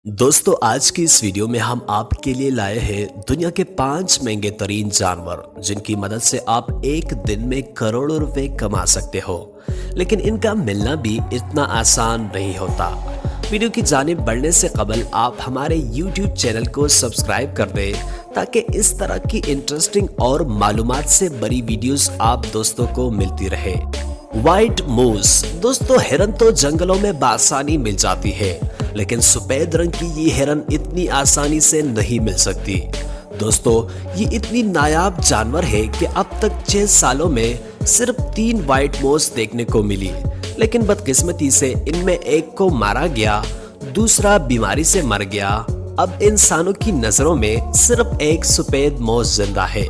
दोस्तों आज की इस वीडियो में हम आपके लिए लाए हैं दुनिया के 5 महंगे तरीन जानवर जिनकी मदद से आप एक दिन में करोड़ों रुपए कमा सकते हो, लेकिन इनका मिलना भी इतना आसान नहीं होता। वीडियो की जानिब बढ़ने से कबल आप हमारे YouTube चैनल को सब्सक्राइब कर दें ताकि इस तरह की इंटरेस्टिंग और मालूमात से बड़ी वीडियोस आप दोस्तों को मिलती रहे। व्हाइट मूस दोस्तों, हिरन तो जंगलों में बासानी मिल जाती है, लेकिन सफेद रंग की ये हिरन इतनी आसानी से नहीं मिल सकती। दोस्तों ये इतनी नायाब जानवर है कि अब तक 6 सालों में सिर्फ 3 व्हाइट मूस देखने को मिली, लेकिन बदकिस्मती से इनमें एक को मारा गया, दूसरा बीमारी से मर गया। अब इंसानों की नजरों में सिर्फ एक सफेद मूस जिंदा है।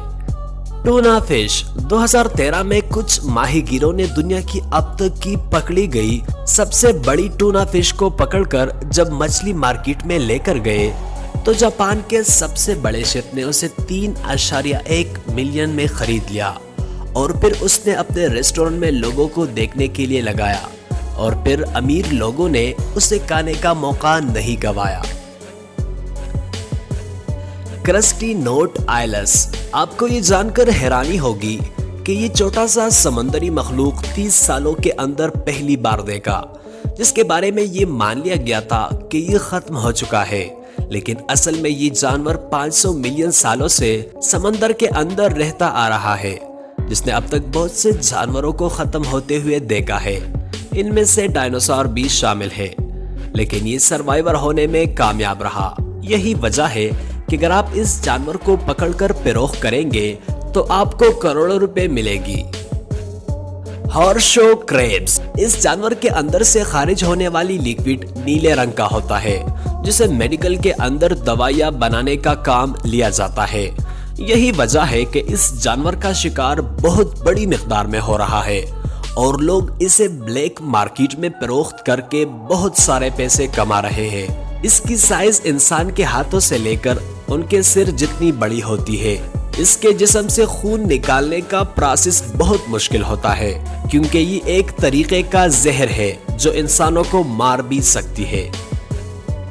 टूना फिश 2013 में कुछ माहीगीरों ने दुनिया की अब तक की पकड़ी गई सबसे बड़ी टूना फिश को पकड़कर जब मछली मार्केट में लेकर गए तो जापान के सबसे बड़े शेफ ने उसे 3.1 मिलियन में खरीद लिया और फिर उसने अपने रेस्टोरेंट में लोगों को देखने के लिए लगाया और फिर अमीर लोगों ने उसे खाने का मौका नहीं गंवाया। क्रस्टी नोट आइलस, आपको ये जानकर हैरानी होगी कि ये छोटा सा समंदरी मखलूक 30 सालों के अंदर पहली बार देखा, जिसके बारे में ये मान लिया गया था कि ये खत्म हो चुका है, लेकिन असल में ये जानवर 500 मिलियन सालों से समंदर के अंदर रहता आ रहा है, जिसने अब तक बहुत से जानवरों को खत्म होते हुए देखा है। इनमें से डायनासोर भी शामिल है, लेकिन ये सर्वाइवर होने में कामयाब रहा। यही वजह है कि अगर आप इस जानवर को पकड़कर फरोख्त करेंगे तो आपको करोड़ों रुपए मिलेगी। हॉर्सशो क्रेब्स, इस जानवर के अंदर से खारिज होने वाली लिक्विड नीले रंग का होता है, जिसे मेडिकल के अंदर दवाइयां बनाने का काम लिया जाता है। यही वजह है कि इस जानवर का शिकार बहुत बड़ी मिकदार में हो रहा है और लोग इसे ब्लैक मार्केट में फरोख्त करके बहुत सारे पैसे कमा रहे हैं। इसकी साइज इंसान के हाथों से लेकर उनके सिर जितनी बड़ी होती है। इसके जिस्म से खून निकालने का प्रोसेस बहुत मुश्किल होता है, क्योंकि ये एक तरीके का जहर है जो इंसानों को मार भी सकती है।